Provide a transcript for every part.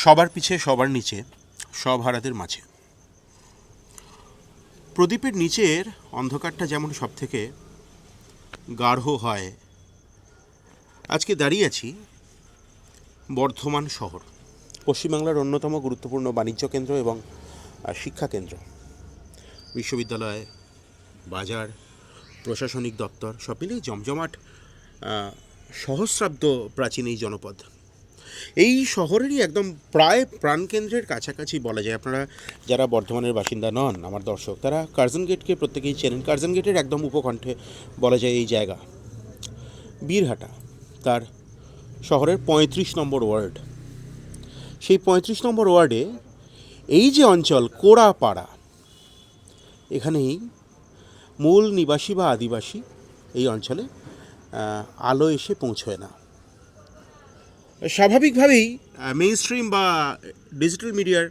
সবার পিছে সবার নিচে, সব হারাদের মাঝে। প্রদীপের নিচের অন্ধকারটা যেমন সব থেকে গাঢ় হয়, আজকে দাঁড়িয়ে আছি বর্ধমান শহর, পশ্চিমবাংলার অন্যতম গুরুত্বপূর্ণ বাণিজ্য কেন্দ্র এবং শিক্ষা কেন্দ্র। বিশ্ববিদ্যালয়, বাজার, প্রশাসনিক দপ্তর সব মিলিয়ে জমজমাট সহস্রাব্দ প্রাচীন এই জনপদ। এই শহরেরই একদম প্রায় প্রাণকেন্দ্রের কাছাকাছি বলা যায়। আপনারা যারা বর্ধমানের বাসিন্দা নন, আমার দর্শক, তারা কার্জন গেটকে প্রত্যেকেই চেনেন। কার্জন গেটের একদম উপকণ্ঠে বলা যায় এই জায়গা বীরহাটা, তার শহরের ৩৫ নম্বর ওয়ার্ড। সেই ৩৫ নম্বর ওয়ার্ডে এই যে অঞ্চল কোড়াপাড়া, এখানেই মূল নিবাসী বা আদিবাসী এই অঞ্চলে আলো এসে পৌঁছয় না। স্বাভাবিকভাবেই মেইন স্ট্রিম বা ডিজিটাল মিডিয়ার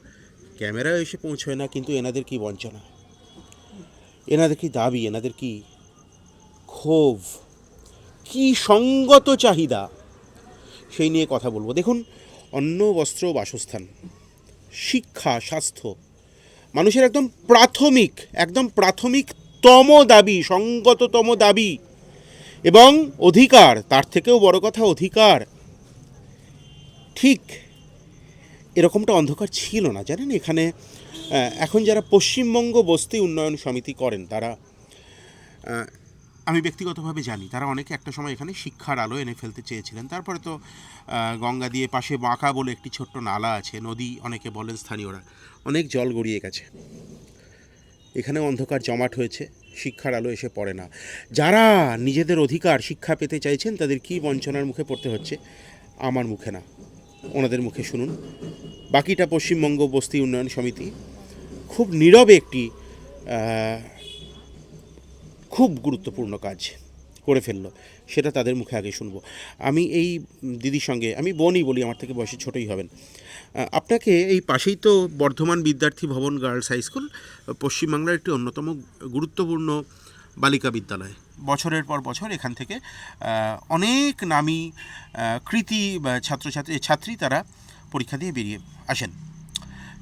ক্যামেরা এসে পৌঁছয় না, কিন্তু এনাদের কি বঞ্চনা, এনাদের কি দাবি, এনাদের কি ক্ষোভ, কি সঙ্গত চাহিদা, সেই নিয়ে কথা বলবো। দেখুন, অন্ন, বস্ত্র, বাসস্থান, শিক্ষা, স্বাস্থ্য, মানুষের একদম প্রাথমিকতম দাবি, সঙ্গততম দাবি এবং অধিকার, তার থেকেও বড় কথা অধিকার। ঠিক এরকমটা অন্ধকার ছিল না, জানেন। এখানে এখন যারা পশ্চিমবঙ্গ বস্তি উন্নয়ন সমিতি করেন, তারা, আমি ব্যক্তিগতভাবে জানি, তারা অনেকে একটা সময় এখানে শিক্ষার আলো এনে ফেলতে চেয়েছিলেন। তারপরে তো গঙ্গা দিয়ে পাশে বাঁকা বলে একটি ছোট্ট নালা আছে, নদী অনেকে বলেন স্থানীয়রা, অনেক জল গড়িয়ে গেছে। এখানে অন্ধকার জমাট হয়েছে, শিক্ষার আলো এসে পড়ে না। যারা নিজেদের অধিকার শিক্ষা পেতে চাইছেন, তাদের কী বঞ্চনার মুখে পড়তে হচ্ছে, আমার মুখে না, ওনাদের মুখে শুনুন। বাকিটা পশ্চিমবঙ্গ বস্তি উন্নয়ন সমিতি খুব নীরবে একটি খুব গুরুত্বপূর্ণ কাজ করে ফেললো, সেটা তাদের মুখে আগে শুনবো। আমি এই দিদির সঙ্গে, আমি বোনই বলি, আমার থেকে বয়সে ছোটই হবেন। আপনাকে, এই পাশেই তো বর্ধমান বিদ্যার্থী ভবন গার্লস হাই স্কুল, পশ্চিমবাংলার একটি অন্যতম গুরুত্বপূর্ণ বালিকা বিদ্যালয়। বছরের পর বছর এখান থেকে অনেক নামী কৃতী ছাত্রী তারা পরীক্ষা দিয়ে বেরিয়ে আসেন।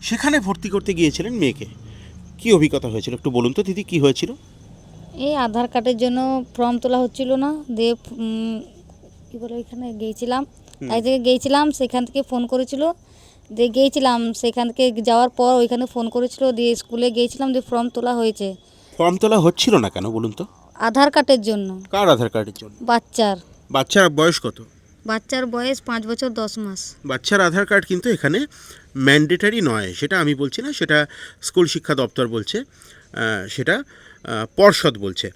সেখানে ভর্তি করতে গিয়েছিলেন মেয়েকে, কি অভিজ্ঞতা হয়েছিল একটু বলুন তো দিদি, কি হয়েছিল? এই আধার কার্ডের জন্য ফর্ম তোলা হচ্ছিল না, দিয়ে কী বলে ওইখানে গিয়েছিলাম, এক জায়গায় গিয়েছিলাম, সেখান থেকে ফোন করেছিল, দিয়ে গিয়েছিলাম, সেখান থেকে যাওয়ার পর ওইখানে ফোন করেছিল, দিয়ে স্কুলে গিয়েছিলাম, দিয়ে ফর্ম তোলা হয়েছে। ফর্ম তোলা হচ্ছিল না কেন বলুন তো? আধার কার্ডের জন্য। কার আধার কার্ডের জন্য? বাচ্চার বয়স কত? বাচ্চার বয়স 5 বছর 10 মাস। বাচ্চার আধার কার্ড কিন্তু এখানে ম্যান্ডেটারি নয়, সেটা আমি বলছি না, সেটা স্কুল শিক্ষা দপ্তর বলছে, সেটা পর্ষদ বলছে।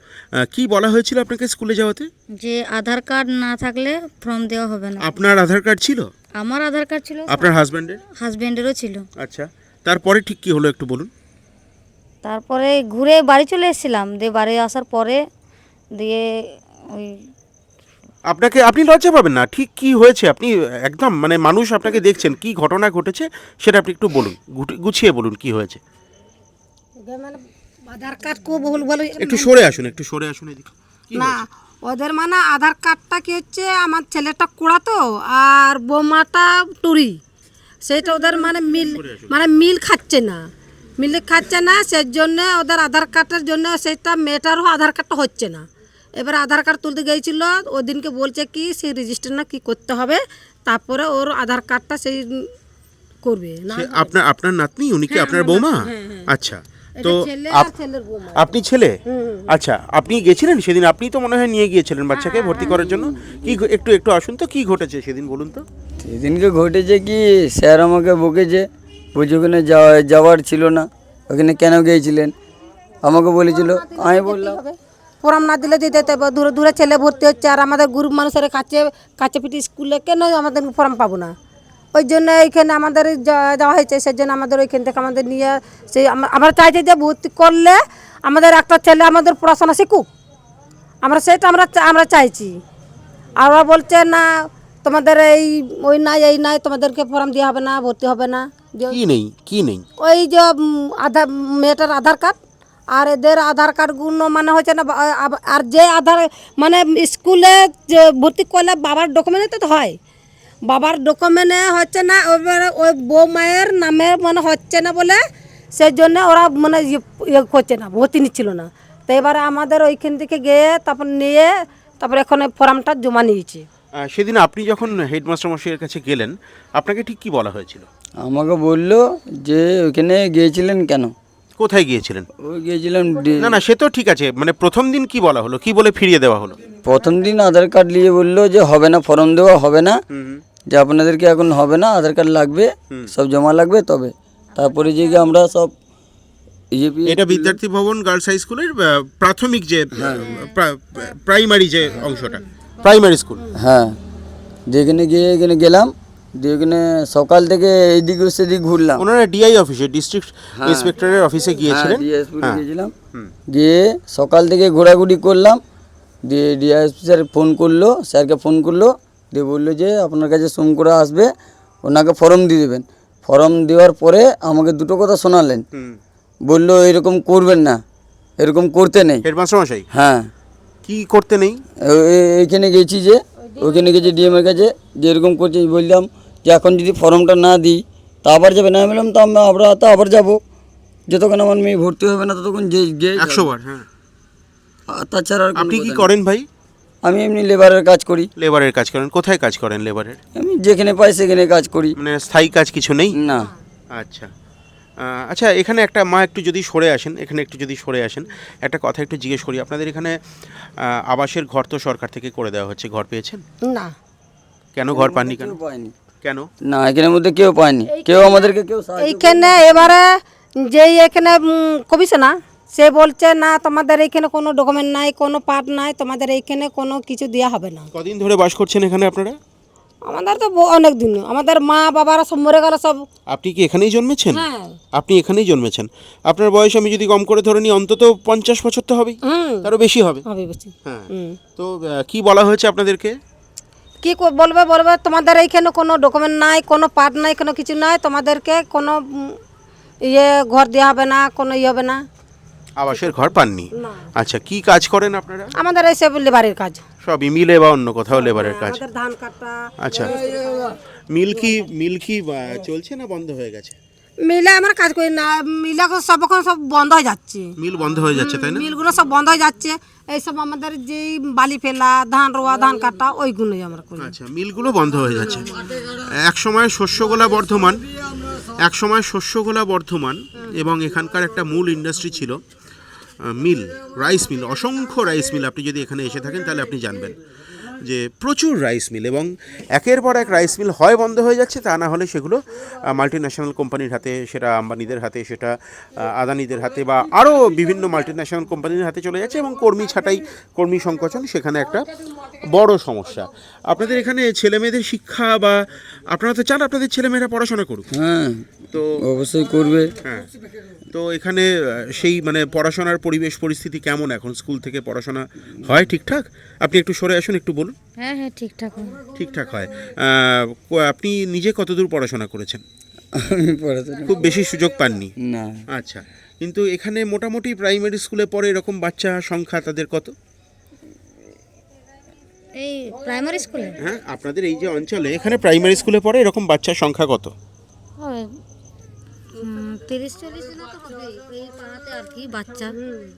কি বলা হয়েছিল আপনাকে স্কুলে যাওয়াতে? যে আধার কার্ড না থাকলে ফর্ম দেওয়া হবে না। আপনার আধার কার্ড ছিল? আমার আধার কার্ড ছিল। আপনার হাজব্যান্ডেরও ছিল। আচ্ছা, তারপরে ঠিক কি হলো একটু বলুন। তারপরে ঘুরে বাড়ি চলে এসেছিলাম, দিয়ে বাড়ি আসার পরে দিয়ে ওই, আপনি লজ্জা পাবেন না, ঠিক কি হয়েছে আপনি একদম, মানে মানুষ আপনাকে দেখছেন, কি ঘটনা ঘটেছে সেটা আপনি একটু বলুন, গুছিয়ে বলুন কি হয়েছে। আধার কার্ড কো বহুল বলে একটু সরে আসুন এদিকে। না, ওদের মানে আধার কার্ডটা কি হচ্ছে, আমার ছেলেটা কোড়া তো, আর বৌমাটা টুরি, সেটা ওদের মানে মিল খাচ্ছে না, সেই জন্য ওদের আধার কার্ডের জন্য সেটা মেয়েটারও আধার কার্ডটা হচ্ছে না। এবার আধার কার্ড তুলতে গিয়েছিল, ওই দিনকে বলছে কি সেই রেজিস্টার না কি করতে হবে, তারপরে ওর আধার কার্ডটা সেই করবে না। আপনার নাতনি, উনি কি আপনার বৌমা? আচ্ছা, তো আপনি ছেলে? আচ্ছা, আপনি গেছিলেন সেদিন? আপনি তো মনে হয় নিয়ে গিয়েছিলেন বাচ্চাকে ভর্তি করার জন্য। কি একটু আসুন তো, কি ঘটেছে সেদিন বলুন তো। সেদিনকে ঘটেছে কি, স্যার আমাকে বকেছে, বুঝে ওখানে যাওয়ার ছিল না, ওখানে কেন গিয়েছিলেন আমাকে বলেছিল। আমি বললাম ফর্ম না দিলে দিতে হবে, দূরে দূরে ছেলে ভর্তি হচ্ছে, আর আমাদের গরিব মানুষের কাছে পিটি স্কুলে কেন আমাদের ফর্ম পাবো না, ওই জন্য এইখানে আমাদের যাওয়া হয়েছে। সেই জন্য আমাদের ওইখান থেকে আমাদের নিয়ে সেই আমরা চাইছি যে ভর্তি করলে আমাদের একটা ছেলে আমাদের পড়াশোনা শিখুক, সেটা আমরা চাইছি। আর ওরা বলছে না তোমাদের ওই নাই তোমাদেরকে ফর্ম দেওয়া হবে না, ভর্তি হবে না। কি নেই ওই যে মেয়েটার আধার কার্ড, আর এদের আধার কার্ডগুলো মানে হচ্ছে না, আর যে আধার মানে স্কুলে যে ভর্তি করলে বাবার ডকুমেন্ট তো হয়, বাবার ডকুমেন্টে হচ্ছে না, এবারে ওই বউ মায়ের নামে মানে হচ্ছে না বলে সেই জন্য ওরা মানে ইয়ে করছে না, ভর্তি নিচ্ছিল না। তো এবারে আমাদের ওইখান থেকে গিয়ে তারপর নিয়ে তারপরে এখন ওই ফর্মটা জমা নিয়েছি। সেদিন আপনি যখন হেডমাস্টার মশাইয়ের কাছে গেলেন আপনাকে ঠিক কি বলা হয়েছিল? আমাকে বললো যে ওইখানে গিয়েছিলেন কেন? কোথায় গিয়েছিলেন? ওই গিয়েছিলাম না না সে তো ঠিক আছে, মানে প্রথম দিন কি বলা হলো, কি বলে ফিরিয়ে দেওয়া হলো? প্রথম দিন আধার কার্ড নিয়ে বললো যে হবে না, ফর্ম দেওয়া হবে না, যে আপনাদেরকে এখন হবে না, আধার কার্ড লাগবে, সব জমা লাগবে তবে। তারপরে যে আমরা সব এটা বিদ্যার্থী ভবন গার্লস হাই স্কুলের প্রাথমিক যে প্রাইমারি যে অংশটা, প্রাইমারি স্কুল। হ্যাঁ, যেখানে গিয়ে এখানে গেলাম, দিয়ে ওখানে সকাল থেকে এইদিক সেদিক ঘুরলাম। ওনারা ডিআই অফিসে, ডিস্ট্রিক্ট ইন্সপেক্টরের অফিসে গিয়েছিলেন। গিয়েছিলাম, গিয়ে সকাল থেকে ঘোরাঘুরি করলাম, দিয়ে ডিআইএসপি স্যার ফোন করলো, স্যারকে ফোন করলো, দিয়ে বললো যে আপনার কাছে সোম করে আসবে, ওনাকে ফর্ম দিয়ে দেবেন। ফর্ম দেওয়ার পরে আমাকে দুটো কথা শোনালেন, বললো এরকম করবেন না, এরকম করতে নেই। হেডমাস্টার মশাই হ্যাঁ, কি করতে নেই? এইখানে গেছি যে ওইখানে গেছি ডিএমের কাছে, যে এরকম করছে, বললাম যে এখন যদি ফর্মটা না দিই তা আবার যাবে না। বললাম তো আমরা তো আবার যাবো, যতক্ষণ আমার মেয়ে ভর্তি হবে না ততক্ষণ যে 100 বার। হ্যাঁ, তাছাড়া আর কোনো আপনি কি কথা নেই। করেন ভাই? আমি এমনি লেবারের কাজ করি। লেবারের কাজ করেন? কোথায় কাজ করেন লেবারের? আমি যেখানে পাই সেখানে কাজ করি। মানে স্থায়ী কাজ কিছু নেই? না। আচ্ছা আচ্ছা, এখানে একটা মা একটু যদি সরে আসেন, এখানে একটু যদি সরে আসেন, একটা কথা একটু জিজ্ঞেস করি। আপনাদের এখানে আবাসের ঘর তো সরকার থেকে করে দেওয়া হচ্ছে, ঘর পেয়েছেন? না। কেন ঘর পাননি? কেন পাইনি? কেন? না, এখানের মধ্যে কেউ পায়নি, কেউ আমাদেরকে কেউ এইখানে এবারে যে এখানে কমিশনা সে বলছে না তোমাদের এইখানে কোনো ডকুমেন্ট নাই, কোনো পার্ট নাই, তোমাদের এইখানে কোনো কিছু দেওয়া হবে না। কদিন ধরে বাস করছেন এখানে আপনারা? আমাদের তো অনেক দিন, আমাদের মা বাবারা সব মরে গেল সব। আপনি কি এখানেই জন্মেছেন? হ্যাঁ। আপনি এখানেই জন্মেছেন। আপনার বয়স আমি যদি কম করে ধরে নিই অন্তত 50 বছর তো হবেই, তারও বেশি হবে। হবে বেশি। হ্যাঁ, তো কি বলা হয়েছে আপনাদেরকে? কি বলবে তোমাদের এইখানে কোনো ডকুমেন্ট নাই, কোনো পার্ট নাই, কোনো কিছু নাই, তোমাদেরকে কোনো ইয়ে ঘর দেওয়া হবে না, কোনো ইয়ে হবে না। আবাসের ঘর পাননি? আচ্ছা, কি কাজ করেন আপনারা? আমাদের এই সব লেবারের কাজ, সবই মিলে বা অন্য কোথাও লেবারের কাজ? আমাদের ধান কাটা। আচ্ছা, মিল কি চলছে না বন্ধ হয়ে গেছে? মিলে আমরা কাজ করি না, মিলে সব এখন সব বন্ধ হয়ে যাচ্ছে, মিল বন্ধ হয়ে যাচ্ছে তাই না? মিলগুলো সব বন্ধ হয়ে যাচ্ছে। এইসব আমাদের যেই বালি ফেলা, ধান রোয়া, ধান কাটা, ওইগুলোই আমরা করি। আচ্ছা, মিলগুলো বন্ধ হয়ে যাচ্ছে। এক সময় শস্যগোলা বর্ধমান এবং এখানকার একটা মূল ইন্ডাস্ট্রি ছিল মিল, রাইস মিল, অসংখ্য রাইস মিল। আপনি যদি এখানে এসে থাকেন তাহলে আপনি জানবেন যে প্রচুর রাইস মিল, এবং একের পর এক রাইস মিল হয় বন্ধ হয়ে যাচ্ছে, তা না হলে সেগুলো মাল্টি ন্যাশনাল কোম্পানির হাতে, সেটা আম্বানিদের হাতে, সেটা আদানিদের হাতে, বা আরও বিভিন্ন মাল্টি ন্যাশনাল কোম্পানির হাতে চলে যাচ্ছে, এবং কর্মী ছাঁটাই, কর্মী সংকোচন সেখানে একটা বড় সমস্যা। আপনাদের এখানে ছেলেমেয়েদের শিক্ষা, বা আপনারা তো চান আপনাদের ছেলেমেয়েরা পড়াশোনা করুক? হ্যাঁ, তো অবশ্যই করবে। হ্যাঁ, তো এখানে সেই মানে পড়াশোনার পরিবেশ পরিস্থিতি কেমন এখন? স্কুল থেকে পড়াশোনা হয় ঠিকঠাক? আপনি একটু সরে আসুন, একটু বলুন। হ্যাঁ হ্যাঁ ঠিকঠাক হয়। ঠিকঠাক হয়। আপনি নিজে কতদূর পড়াশোনা করেছেন? আমি পড়াশোনা খুব বেশি সুযোগ পাননি? না। আচ্ছা, কিন্তু এখানে মোটামুটি প্রাইমারি স্কুলে পড়ে এরকম বাচ্চা সংখ্যা তাদের কত? এই প্রাইমারি স্কুলে হ্যাঁ, আপনাদের এই যে অঞ্চলে এখানে প্রাইমারি স্কুলে পড়ে এরকম বাচ্চার সংখ্যা কত? হয় 30-40 জন তো হবে এই পাড়াতে আর কি বাচ্চা।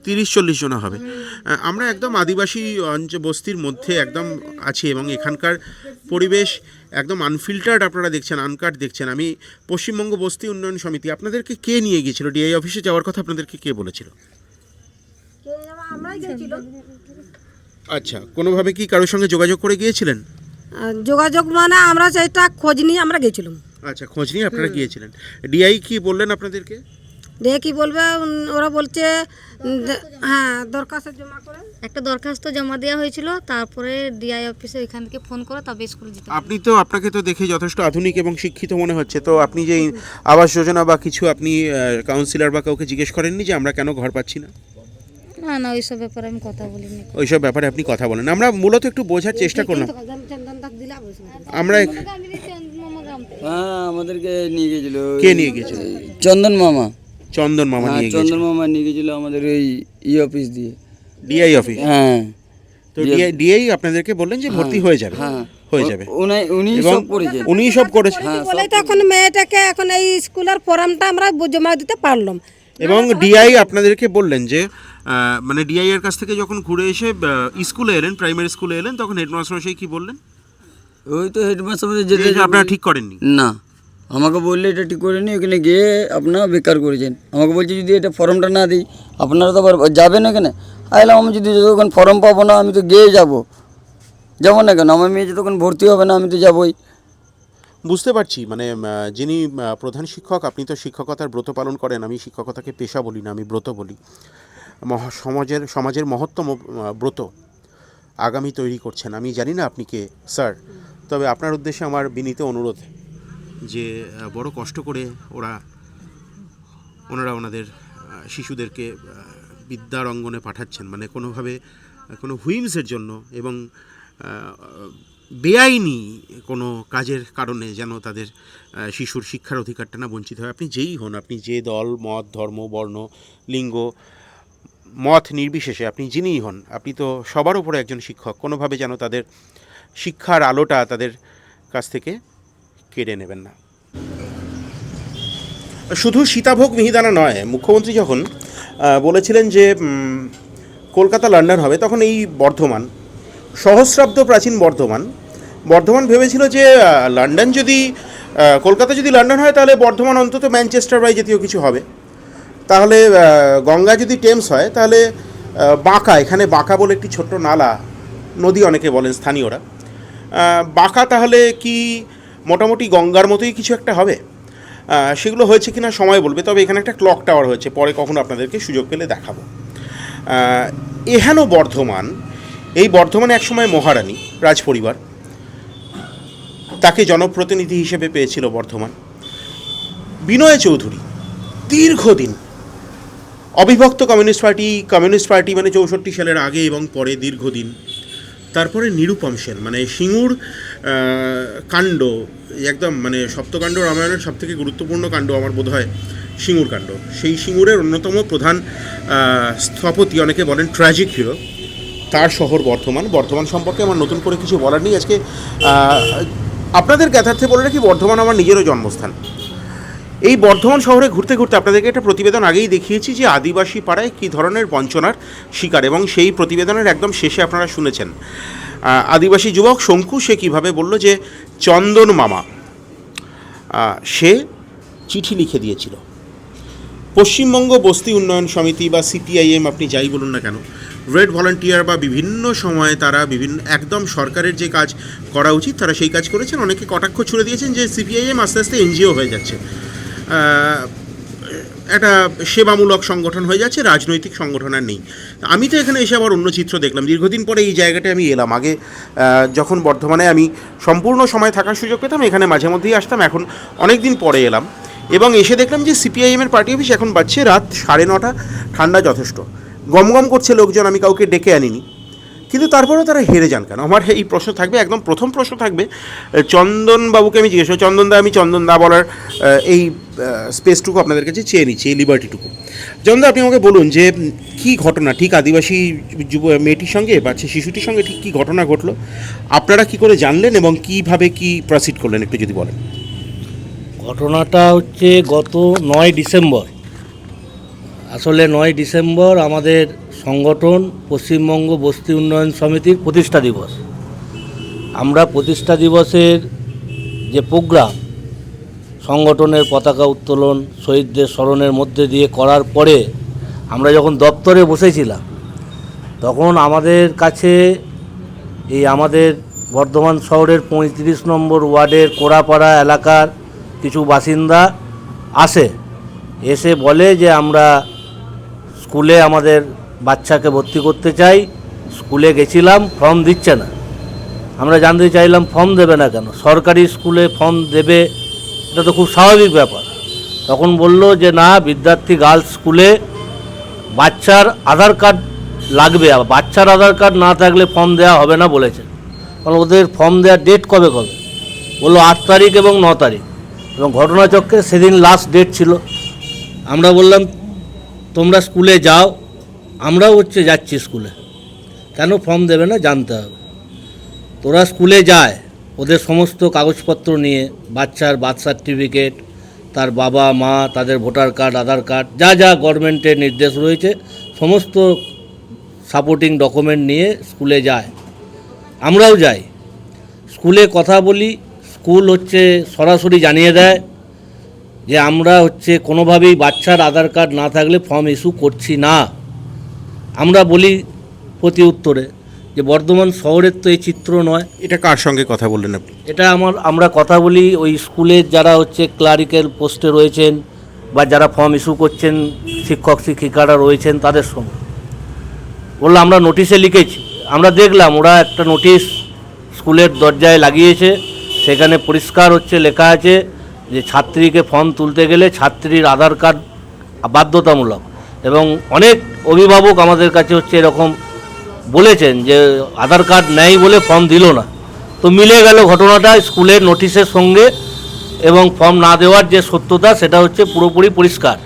30-40 জন হবে। আমরা একদম আদিবাসী বস্তির মধ্যে একদম আছি, এবং এখানকার পরিবেশ একদম আনফিল্টার্ড আপনারা দেখছেন, আনকাট দেখছেন। আমি পশ্চিমবঙ্গ বস্তি উন্নয়ন সমিতি, আপনাদেরকে কে নিয়ে গিয়েছিল? ডিআই অফিসে যাওয়ার কথা আপনাদেরকে কে বলেছিল? আচ্ছা, কোনোভাবে কি কারোর সঙ্গে যোগাযোগ করে গিয়েছিলেন? যোগাযোগ মানে আমরা সেটা খোঁজ নিয়ে আমরা গেছিলাম। আচ্ছা, খোঁজ নিয়ে আপনারা গিয়েছিলেন। ডিআই কি বললেন আপনাদেরকে? দিয়ে কি বলবে, ওরা বলছে হ্যাঁ দরখাস্ত জমা করে, একটা দরখাস্ত জমা দেওয়া হয়েছিল, তারপরে ডিআই অফিসে এখান থেকে ফোন করে তবে স্কুলে যেতে হবে। আপনাকে তো দেখে যথেষ্ট আধুনিক এবং শিক্ষিত মনে হচ্ছে, তো আপনি যে আবাস যোজনা বা কিছু আপনি কাউন্সিলর বা কাউকে জিজ্ঞেস করেননি যে আমরা কেন ঘর পাচ্ছি না? না না ওইসব ব্যাপারে আমি কথা বলিনি। ওইসব ব্যাপারে আপনি কথা বলেন। আমরা মূলত একটু বোঝার চেষ্টা করলাম। আমরা হ্যাঁ, আমাদেরকে নিয়ে গেছিল। কে নিয়ে গেছিল? চন্দন মামা। চন্দন মামা নিয়ে গেছিল। চন্দন মামা নিয়ে গেছিল আমাদের এই অফিস দিয়ে, ডিআই অফিস। হ্যাঁ। তো ডিআই আপনাদেরকে বললেন যে ভর্তি হয়ে যাবে, হ্যাঁ হয়ে যাবে, উনি এবং সব করেছেন। উনিই সব করেছেন। বলেই তো এখন মেয়েটাকে এখন এই স্কুলের ফর্মটা আমরা জমা দিতে পারলাম। এবং ডিআই আপনাদেরকে বললেন যে মানে ডিআই এর কাছ থেকে যখন ঘুরে এসে স্কুলে এলেন, প্রাইমারি স্কুলে এলেন, তখন হেডমাস্টার মশাই কি বললেন? ওই তো হেডমাস্টার যেতে যে আপনারা ঠিক করেননি? না, আমাকে বললে এটা ঠিক করে নি, ওখানে গিয়ে আপনারা বেকার করেছেন। আমাকে বলছে যদি এটা ফর্মটা না দিই আপনারা তো আবার যাবেন এখানে। আইলাম আমি যদি যতক্ষণ ফর্ম পাবো না আমি তো গিয়ে যাবো না কেন, আমার মেয়ে যতক্ষণ ভর্তি হবে না আমি তো যাবোই। বুঝতে পারছি, মানে যিনি প্রধান শিক্ষক, আপনি তো শিক্ষকতার ব্রত পালন করেন, আমি শিক্ষকতাকে পেশা বলি না, আমি ব্রত বলি। সমাজের মহত্তম ব্রত আগামী তৈরি করছেন। আমি জানি না আপনি কে স্যার, তবে আপনার উদ্দেশ্যে আমার বিনীত অনুরোধ যে বড় কষ্ট করে ওনারা ওনাদের শিশুদেরকে বিদ্যার অঙ্গনে পাঠাচ্ছেন, মানে কোনোভাবে কোনো হুইমসের জন্য এবং বেআইনি কোনো কাজের কারণে যেন তাদের শিশুর শিক্ষার অধিকারটা না বঞ্চিত হয়। আপনি যেই হন, আপনি যে দল, মত, ধর্ম, বর্ণ, লিঙ্গ, মত নির্বিশেষে আপনি যিনিই হন, আপনি তো সবার উপরে একজন শিক্ষক। কোনোভাবে যেন তাদের শিক্ষার আলোটা তাদের কাছ থেকে কেড়ে নেবেন না। শুধু সীতাভোগ মিহিদানা নয়, মুখ্যমন্ত্রী যখন বলেছিলেন যে কলকাতা লন্ডন হবে, তখন এই বর্ধমান, সহস্রাব্দ প্রাচীন বর্ধমান ভেবেছিল যে লন্ডন যদি কলকাতা যদি লন্ডন হয় তাহলে বর্ধমান অন্তত ম্যানচেস্টার বা জাতীয় কিছু হবে। তাহলে গঙ্গা যদি টেমস হয় তাহলে বাঁকা, এখানে বাঁকা বলে একটি ছোট্ট নালা, নদী অনেকে বলেন স্থানীয়রা, বাঁকা তাহলে কি মোটামুটি গঙ্গার মতোই কিছু একটা হবে। সেগুলো হয়েছে কিনা সময় বলবে, তবে এখানে একটা ক্লক টাওয়ার হয়েছে, পরে কখনো আপনাদেরকে সুযোগ পেলে দেখাবো। এহেন বর্ধমান, এই বর্ধমানে একসময় মহারানী রাজপরিবার, তাকে জনপ্রতিনিধি হিসেবে পেয়েছিল বর্ধমান। বিনয় চৌধুরী দীর্ঘদিন অবিভক্ত কমিউনিস্ট পার্টি মানে 64 সালের আগে এবং পরে দীর্ঘদিন। তারপরে নিরুপম সেন, মানে সিঙ্গুর কাণ্ড, একদম মানে সপ্তকাণ্ড রামায়ণের সবথেকে গুরুত্বপূর্ণ কাণ্ড আমার বোধ হয় সিঙ্গুর কাণ্ড। সেই সিঙ্গুরের অন্যতম প্রধান স্থপতি, অনেকে বলেন ট্র্যাজিক হিরো, তার শহর বর্ধমান সম্পর্কে আমার নতুন করে কিছু বলার নেই। আজকে আপনাদের জ্ঞাতার্থে বলে রাখি, বর্ধমান আমার নিজেরও জন্মস্থান। এই বর্ধমান শহরে ঘুরতে ঘুরতে আপনাদেরকে একটা প্রতিবেদন আগেই দেখিয়েছি যে আদিবাসী পাড়ায় কী ধরনের বঞ্চনার শিকার, এবং সেই প্রতিবেদনের একদম শেষে আপনারা শুনেছেন আদিবাসী যুবক শঙ্কু সে কীভাবে বলল যে চন্দন মামা সে চিঠি লিখে দিয়েছিল পশ্চিমবঙ্গ বস্তি উন্নয়ন সমিতি বা সিপিআইএম, আপনি যাই বলুন না কেন, রেড ভলান্টিয়ার বা বিভিন্ন সময়ে তারা একদম সরকারের যে কাজ করা উচিত তারা সেই কাজ করেছেন। অনেকে কটাক্ষ ছুড়ে দিয়েছেন যে সিপিআইএম আস্তে আস্তে এনজিও হয়ে যাচ্ছে, একটা সেবামূলক সংগঠন হয়ে যাচ্ছে, রাজনৈতিক সংগঠন আর নেই। আমি তো এখানে এসে আবার অন্য চিত্র দেখলাম। দীর্ঘদিন পরে এই জায়গাটায় আমি এলাম। আগে যখন বর্ধমানে আমি সম্পূর্ণ সময় থাকার সুযোগ পেতাম, এখানে মাঝে মধ্যেই আসতাম, এখন অনেক দিন পরে এলাম এবং এসে দেখলাম যে সিপিআইএমের পার্টি অফিস এখন বাজছে রাত 9:30, ঠান্ডা যথেষ্ট, গমগম করছে লোকজন, আমি কাউকে ডেকে আনিনি, কিন্তু তারপরেও তারা হেরে যান কেন? আমার এই প্রশ্ন থাকবে, একদম প্রথম প্রশ্ন থাকবে চন্দনবাবুকে আমি জিজ্ঞেস করি, চন্দনদা বলার এই স্পেসটুকু আপনাদের কাছে চেয়ে নিচ্ছি, এই লিবার্টিটুকু। চন্দনদা, আপনি আমাকে বলুন যে কী ঘটনা ঠিক আদিবাসী মেয়েটির সঙ্গে বা শিশুটির সঙ্গে ঠিক কী ঘটনা ঘটলো, আপনারা কি করে জানলেন এবং কীভাবে কি প্রসিড করলেন, একটু যদি বলেন। ঘটনাটা হচ্ছে গত 9 ডিসেম্বর, আসলে 9 ডিসেম্বর আমাদের সংগঠন পশ্চিমবঙ্গ বস্তি উন্নয়ন সমিতির প্রতিষ্ঠা দিবস। আমরা প্রতিষ্ঠা দিবসের যে প্রোগ্রাম, সংগঠনের পতাকা উত্তোলন শহীদদের স্মরণের মধ্যে দিয়ে করার পরে আমরা যখন দপ্তরে বসেছিলাম, তখন আমাদের কাছে এই আমাদের বর্ধমান শহরের 35 নম্বর ওয়ার্ডের কোড়াপাড়া এলাকার কিছু বাসিন্দা এসে বলে যে আমরা স্কুলে আমাদের বাচ্চাকে ভর্তি করতে চাই। স্কুলে গেছিলাম, ফর্ম দিচ্ছে না। আমরা জানতে চাইলাম ফর্ম দেবে না কেন, সরকারি স্কুলে ফর্ম দেবে, এটা তো খুব স্বাভাবিক ব্যাপার। তখন বলল যে না, বিদ্যার্থী গার্লস স্কুলে বাচ্চার আধার কার্ড লাগবে, বাচ্চার আধার কার্ড না থাকলে ফর্ম দেওয়া হবে না বলেছে। কারণ ওদের ফর্ম দেওয়ার ডেট কবে বললো 8 তারিখ এবং 9 তারিখ, এবং ঘটনাচক্রে সেদিন লাস্ট ডেট ছিল। আমরা বললাম তোমরা স্কুলে যাও, আমরাও যাচ্ছি স্কুলে। কেন ফর্ম দেবে না জানতে হবে। তোরা স্কুলে যায় ওদের সমস্ত কাগজপত্র নিয়ে, বাচ্চার বার্থ সার্টিফিকেট, তার বাবা মা, তাদের ভোটার কার্ড, আধার কার্ড, যা যা গভর্নমেন্টের নির্দেশ রয়েছে সমস্ত সাপোর্টিং ডকুমেন্ট নিয়ে স্কুলে যায়। আমরাও যাই, স্কুলে কথা বলি, স্কুল হচ্ছে সরাসরি জানিয়ে দেয় যে আমরা হচ্ছে কোনোভাবেই বাচ্চার আধার কার্ড না থাকলে ফর্ম ইস্যু করছি না। আমরা বলি প্রতি উত্তরে যে বর্ধমান শহরের তো এই চিত্র নয়। এটা কার সঙ্গে কথা বললেন আপনি? এটা আমরা কথা বলি ওই স্কুলের যারা হচ্ছে ক্লারিক্যাল পোস্টে রয়েছেন বা যারা ফর্ম ইস্যু করছেন, শিক্ষক শিক্ষিকারা রয়েছেন, তাদের সঙ্গে বললাম আমরা নোটিশে লিখেছি। আমরা দেখলাম ওরা একটা নোটিশ স্কুলের দরজায় লাগিয়েছে, সেখানে পরিষ্কার হচ্ছে লেখা আছে যে ছাত্রীকে ফর্ম তুলতে গেলে ছাত্রীর আধার কার্ড বাধ্যতামূলক। এবং অনেক অভিভাবক আমাদের কাছে হচ্ছে এরকম বলেছেন যে আধার কার্ড নেই বলে ফর্ম দিল না। তো মিলে গেল ঘটনাটা স্কুলের নোটিশের সঙ্গে, এবং ফর্ম না দেওয়ার যে সত্যতা সেটা হচ্ছে পুরোপুরি পরিষ্কার।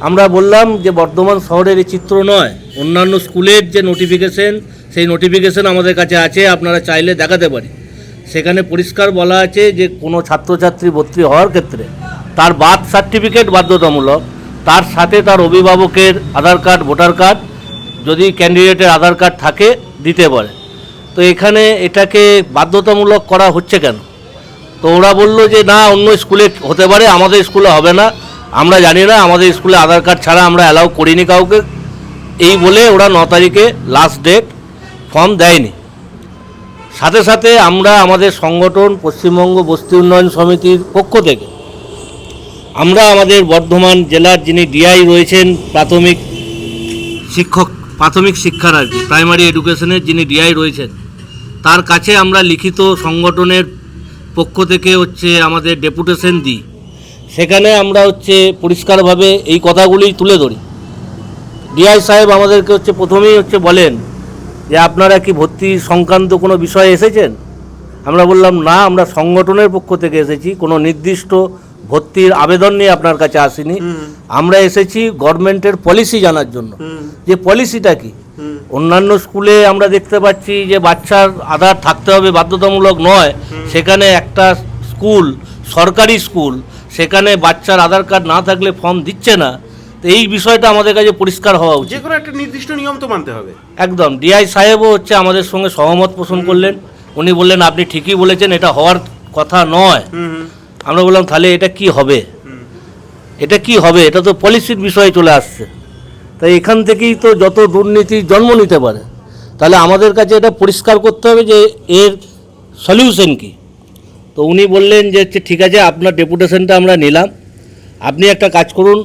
আমরা বললাম যে বর্ধমান শহরের এই চিত্র নয়, অন্যান্য স্কুলের যে নোটিফিকেশন, সেই নোটিফিকেশন আমাদের কাছে আছে, আপনারা চাইলে দেখাতে পারি। সেখানে পরিষ্কার বলা আছে যে কোনো ছাত্রছাত্রী ভর্তি হওয়ার ক্ষেত্রে তার বার্থ সার্টিফিকেট বাধ্যতামূলক, তার সাথে তার অভিভাবকের আধার কার্ড, ভোটার কার্ড, যদি ক্যান্ডিডেটের আধার কার্ড থাকে দিতে পারে। তো এখানে এটাকে বাধ্যতামূলক করা হচ্ছে কেন? তো ওরা বললো যে না, অন্য স্কুলে হতে পারে, আমাদের স্কুলে হবে না, আমরা জানি না, আমাদের স্কুলে আধার কার্ড ছাড়া আমরা অ্যালাউ করিনি কাউকে। এই বলে ওরা 9 তারিখে লাস্ট ডেট, ফর্ম দেয়নি। সাথে সাথে আমরা আমাদের সংগঠন পশ্চিমবঙ্গ বস্তি উন্নয়ন সমিতির পক্ষ থেকে আমরা আমাদের বর্ধমান জেলার যিনি ডিআই রয়েছেন প্রাথমিক শিক্ষার আর কি, প্রাইমারি এডুকেশনের যিনি ডিআই রয়েছেন, তার কাছে আমরা লিখিত সংগঠনের পক্ষ থেকে হচ্ছে আমাদের ডেপুটেশন দিই। সেখানে আমরা হচ্ছে পরিষ্কারভাবে এই কথাগুলি তুলে ধরি। ডিআই সাহেব আমাদেরকে হচ্ছে প্রথমেই হচ্ছে বলেন যে আপনারা কি ভর্তি সংক্রান্ত কোনো বিষয়ে এসেছেন? আমরা বললাম না, আমরা সংগঠনের পক্ষ থেকে এসেছি, কোনো নির্দিষ্ট ভর্তির আবেদন নিয়ে আপনার কাছে আসিনি। আমরা এসেছি গভর্নমেন্টের পলিসি জানার জন্য, যে পলিসিটা কি। অন্যান্য স্কুলে আমরা দেখতে পাচ্ছি যে বাচ্চার আধার থাকতে হবে, বাধ্যতামূলক নয়। সেখানে একটা স্কুল, সরকারি স্কুল, সেখানে বাচ্চার আধার কার্ড না থাকলে ফর্ম দিচ্ছে না। তো এই বিষয়টা আমাদের কাছে পরিষ্কার হওয়া উচিত। যে কোনো একটা নির্দিষ্ট নিয়ম তো মানতে হবে। একদম। ডিআই সাহেবও হচ্ছে আমাদের সঙ্গে সহমত পোষণ করলেন। উনি বললেন আপনি ঠিকই বলেছেন, এটা হওয়ার কথা নয়। আমরা বললাম তাহলে এটা কি হবে? এটা কি হবে? এটা তো পলিসির বিষয়ে চলে আসছে। তাই এখান থেকেই তো যত দুর্নীতির জন্ম নিতে পারে। তাহলে আমাদের কাছে এটা পরিষ্কার করতে হবে যে এর সলিউশন কি। তো উনি বললেন যে ঠিক আছে, আপনার ডেপুটেশনটা আমরা নিলাম, আপনি একটা কাজ করুন,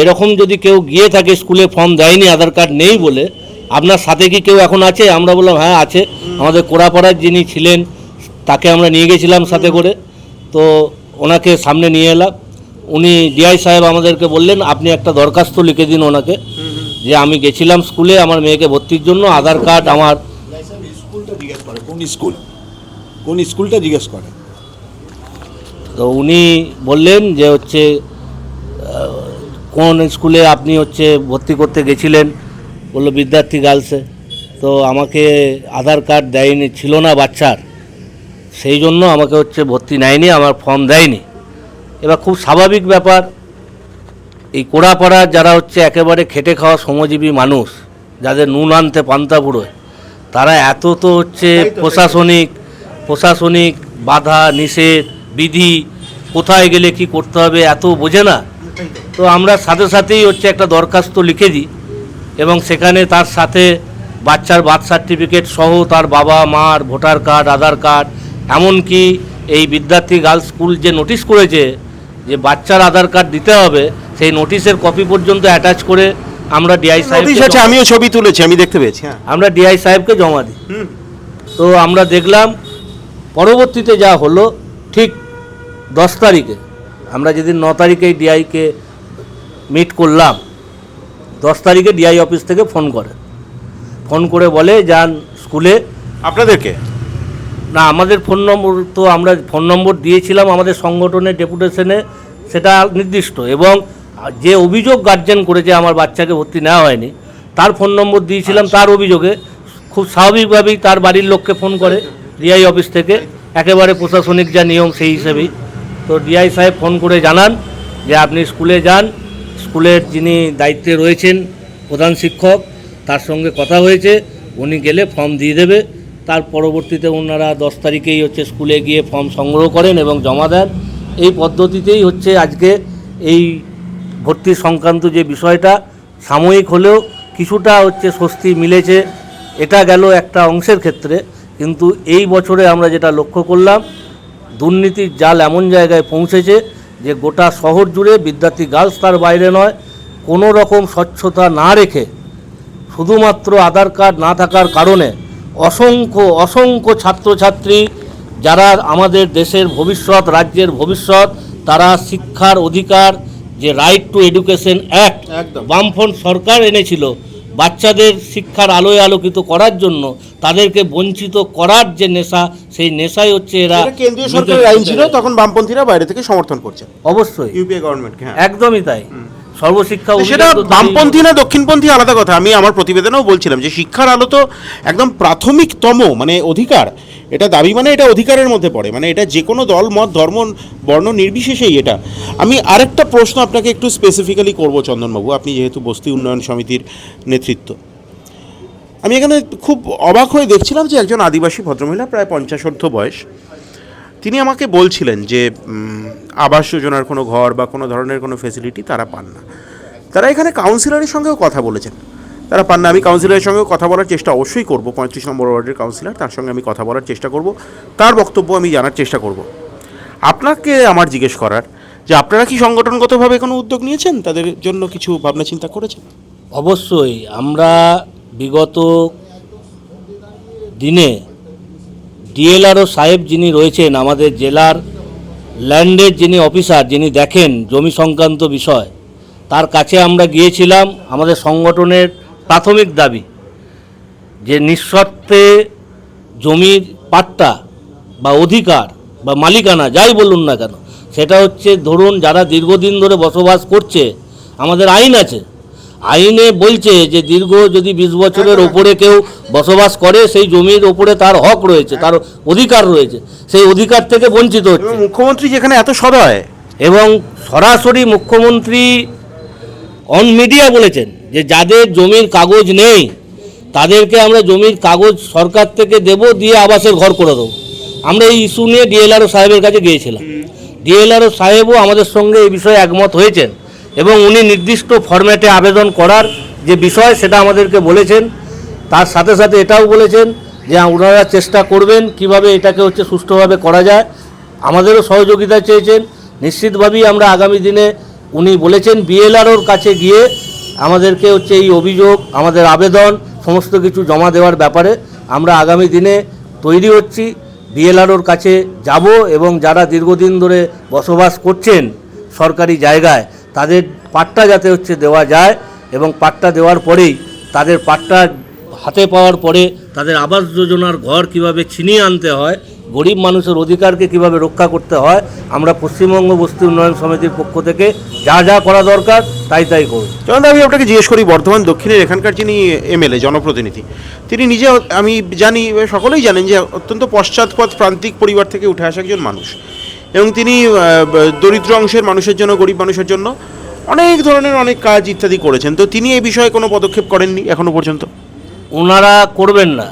এরকম যদি কেউ গিয়ে থাকে স্কুলে ফর্ম দেয়নি আধার কার্ড নেই বলে, আপনার সাথে কি কেউ এখন আছে? আমরা বললাম হ্যাঁ আছে, আমাদের কোড়াপাড়ার যিনি ছিলেন তাকে আমরা নিয়ে গেছিলাম সাথে করে। তো ওনাকে সামনে নিয়ে এলাম। উনি ডিআই সাহেব আমাদেরকে বললেন আপনি একটা দরখাস্ত লিখে দিন ওনাকে, যে আমি গেছিলাম স্কুলে আমার মেয়েকে ভর্তির জন্য, আধার কার্ড আমার। স্কুলটা জিজ্ঞেস করে কোন স্কুলটা জিজ্ঞেস করে। তো উনি বললেন যে হচ্ছে কোন স্কুলে আপনি হচ্ছে ভর্তি করতে গেছিলেন? বললো বিদ্যার্থী গার্লসে। তো আমাকে আধার কার্ড দেয়নি, ছিল না বাচ্চার, সেই জন্য আমাকে হচ্ছে ভর্তি নেয়নি, আমার ফর্ম দেয়নি। এবার খুব স্বাভাবিক ব্যাপার, এই কোড়াপাড়ার যারা হচ্ছে একেবারে খেটে খাওয়া শ্রমজীবী মানুষ, যাদের নুন আনতে পান্তা ফুরোয়, তারা এত তো হচ্ছে প্রশাসনিক বাধা নিষেধ বিধি, কোথায় গেলে কি করতে হবে এত বোঝে না। তো আমরা সাথে সাথেই হচ্ছে একটা দরখাস্ত লিখে দিই, এবং সেখানে তার সাথে বাচ্চার বার্থ সার্টিফিকেট সহ তার বাবা মার ভোটার কার্ড, আধার কার্ড, এমনকি এই বিদ্যার্থী গার্লস স্কুল যে নোটিশ করেছে যে বাচ্চার আধার কার্ড দিতে হবে, সেই নোটিশের কপি পর্যন্ত অ্যাটাচ করে আমরা ডিআই সাহেব, আমিও ছবি তুলেছি, আমি দেখতে পেয়েছি। আমরা ডিআই সাহেবকে জমা দিই। তো আমরা দেখলাম পরবর্তীতে যা হলো, ঠিক 10 তারিখে, আমরা যেদিন 9 তারিখে ডিআইকে মিট করলাম, 10 তারিখে ডিআই অফিস থেকে ফোন করে বলে যান স্কুলে। আপনাদেরকে না, আমাদের ফোন নম্বর তো আমরা ফোন নম্বর দিয়েছিলাম আমাদের সংগঠনের ডেপুটেশনে, সেটা নির্দিষ্ট, এবং যে অভিযোগ গার্জেন করেছে আমার বাচ্চাকে ভর্তি নেওয়া হয়নি তার ফোন নম্বর দিয়েছিলাম। তার অভিযোগে খুব স্বাভাবিকভাবেই তার বাড়ির লোককে ফোন করে ডিআই অফিস থেকে, একেবারে প্রশাসনিক যা নিয়ম সেই হিসেবেই। তো ডিআই সাহেব ফোন করে জানান যে আপনি স্কুলে যান, স্কুলের যিনি দায়িত্বে রয়েছেন প্রধান শিক্ষক, তার সঙ্গে কথা হয়েছে, উনি গেলে ফর্ম দিয়ে দেবে। তার পরবর্তীতে ওনারা 10 তারিখেই হচ্ছে স্কুলে গিয়ে ফর্ম সংগ্রহ করেন এবং জমা দেন। এই পদ্ধতিতেই হচ্ছে আজকে এই ভর্তি সংক্রান্ত যে বিষয়টা সাময়িক হলেও কিছুটা হচ্ছে স্বস্তি মিলেছে। এটা গেল একটা অংশের ক্ষেত্রে, কিন্তু এই বছরে আমরা যেটা লক্ষ্য করলাম, দুর্নীতির জাল এমন জায়গায় পৌঁছেছে যে গোটা শহর জুড়ে বিদ্যার্থী গার্লস তার বাইরে নয়, কোনো রকম স্বচ্ছতা না রেখে শুধুমাত্র আধার কার্ড না থাকার কারণে অসংখ্য ছাত্রছাত্রী যারা আমাদের দেশের ভবিষ্যৎ, রাজ্যের ভবিষ্যৎ, তারা শিক্ষার অধিকার যে রাইট টু এডুকেশন অ্যাক্ট একদম। বামফ্রন্ট সরকার এনেছিল বাচ্চাদের শিক্ষার আলোয় আলোকিত করার জন্য, তাদেরকে বঞ্চিত করার যে নেশা, সেই নেশাই হচ্ছে এরা। এটা কেন্দ্রীয় সরকারের আইন ছিল, তখন বামপন্থীরা বাইরে থেকে সমর্থন করছে অবশ্যই ইউপিএ গভর্নমেন্টকে। হ্যাঁ, একদমই তাই। সর্বশিক্ষা সেটা অভিযান তো তারই- বামপন্থী না দক্ষিণপন্থী আলাদা কথা। আমি আমার প্রতিবেদনেও বলছিলাম যে শিক্ষার আলো তো একদম প্রাথমিকতম মানে অধিকার, এটা দাবি মানে এটা অধিকারের মধ্যে পড়ে, মানে এটা যে কোনো দল, মত, ধর্ম, বর্ণ নির্বিশেষেই এটা। আমি আরেকটা প্রশ্ন আপনাকে একটু স্পেসিফিক্যালি করবো চন্দনবাবু, আপনি যেহেতু বস্তি উন্নয়ন সমিতির নেতৃত্ব, আমি এখানে খুব অবাক হয়ে দেখছিলাম যে একজন আদিবাসী ভদ্রমহিলা, প্রায় 50 বয়স, তিনি আমাকে বলছিলেন যে আবাস যোজনার কোনো ঘর বা কোনো ধরনের কোনো ফেসিলিটি তারা পান না। তারা এখানে কাউন্সিলরের সঙ্গেও কথা বলেছেন, তারা পান না। আমি কাউন্সিলরের সঙ্গেও কথা বলার চেষ্টা অবশ্যই করব, 35 নম্বর ওয়ার্ডের কাউন্সিলর, তার সঙ্গে আমি কথা বলার চেষ্টা করব, তার বক্তব্য আমি জানার চেষ্টা করব। আপনাকে আমার জিজ্ঞেস করার যে আপনারা কি সংগঠনগতভাবে কোনো উদ্যোগ নিয়েছেন, তাদের জন্য কিছু ভাবনা চিন্তা করেছেন? অবশ্যই আমরা বিগত দিনে ডিএলআরও সাহেব যিনি রয়েছেন, আমাদের জেলার ল্যান্ডের যিনি অফিসার, যিনি দেখেন জমি সংক্রান্ত বিষয়, তার কাছে আমরা গিয়েছিলাম। আমাদের সংগঠনের প্রাথমিক দাবি যে নিঃশর্তে জমির পাট্টা বা অধিকার বা মালিকানা যাই বলুন না কেন, সেটা হচ্ছে ধরুন যারা দীর্ঘদিন ধরে বসবাস করছে, আমাদের আইন আছে, আইনে বলছে যে দীর্ঘ যদি 20 বছরের ওপরে কেউ বসবাস করে, সেই জমির ওপরে তার হক রয়েছে, তার অধিকার রয়েছে, সেই অধিকার থেকে বঞ্চিত হচ্ছে। এবং মুখ্যমন্ত্রী যেখানে এত সদয়, এবং সরাসরি মুখ্যমন্ত্রী অন মিডিয়া বলেছেন যে যাদের জমির কাগজ নেই তাদেরকে আমরা জমির কাগজ সরকার থেকে দেব, দিয়ে আবাসের ঘর করে দেবো। আমরা এই ইস্যু নিয়ে ডিএলআরও সাহেবের কাছে গিয়েছিলাম। ডিএলআরও সাহেবও আমাদের সঙ্গে এই বিষয়ে একমত হয়েছেন এবং উনি নির্দিষ্ট ফরম্যাটে আবেদন করার যে বিষয় সেটা আমাদেরকে বলেছেন। তার সাথে সাথে এটাও বলেছেন যে ওনারা চেষ্টা করবেন কিভাবে এটাকে হচ্ছে সুষ্ঠুভাবে করা যায়, আমাদেরও সহযোগিতা চেয়েছেন। নিশ্চিতভাবেই আমরা আগামী দিনে, উনি বলেছেন বিএলআরওর কাছে গিয়ে আমাদেরকে হচ্ছে এই অভিযোগ, আমাদের আবেদন সমস্ত কিছু জমা দেওয়ার ব্যাপারে আমরা আগামী দিনে তৈরি হচ্ছি। বিএলআরওর কাছে যাব এবং যারা দীর্ঘদিন ধরে বসবাস করছেন সরকারি জায়গায়, তাদের পাট্টা যাতে হচ্ছে দেওয়া যায় এবং পাট্টা দেওয়ার পরেই তাদের পাট্টা হাতে পাওয়ার পরে তাদের আবাস যোজনার ঘর কিভাবে ছিনিয়ে আনতে হয়, গরিব মানুষের অধিকারকে কিভাবে রক্ষা করতে হয়, আমরা পশ্চিমবঙ্গ বস্তি উন্নয়ন সমিতির পক্ষ থেকে যা যা করা দরকার তাই করব। যেমন আমি আপনাকে জিজ্ঞেস করি, বর্ধমান দক্ষিণের এখানকার যিনি এমএলএ জনপ্রতিনিধি, তিনি নিজে, আমি জানি, সকলেই জানেন যে অত্যন্ত পশ্চাৎপদ প্রান্তিক পরিবার থেকে উঠে আসা একজন মানুষ, এবং তিনি দরিদ্র অংশের মানুষের জন্য, গরিব মানুষের জন্য অনেক ধরনের অনেক কাজ ইত্যাদি করেছেন। তো তিনি এই বিষয়ে কোনো পদক্ষেপ করেননি এখনো পর্যন্ত? ওনারা করবেন না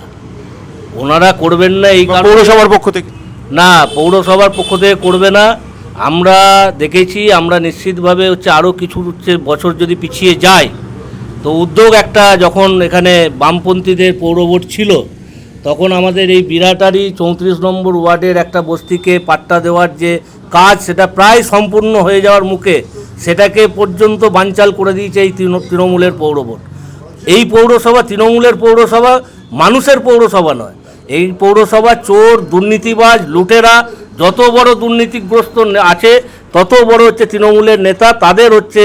এই কারণে, পৌরসভার পক্ষ থেকে? না, পৌরসভার পক্ষ থেকে করবে না। আমরা দেখেছি, আমরা নিশ্চিতভাবে হচ্ছে আরও কিছু হচ্ছে বছর যদি পিছিয়ে যায়, তো উদ্যোগ একটা, যখন এখানে বামপন্থীদের পৌর ভোট ছিল, তখন আমাদের এই বিরাটারি 34 নম্বর ওয়ার্ডের একটা বস্তিকে পাট্টা দেওয়ার যে কাজ, সেটা প্রায় সম্পূর্ণ হয়ে যাওয়ার মুখে, সেটাকে পর্যন্ত বানচাল করে দিয়েছে এই তৃণমূলের পৌর ভোট। এই পৌরসভা তৃণমূলের পৌরসভা, মানুষের পৌরসভা নয়। এই পৌরসভা চোর, দুর্নীতিবাজ, লুটেরা, যত বড় দুর্নীতিগ্রস্ত আছে তত বড় হচ্ছে তৃণমূলের নেতা, তাদের হচ্ছে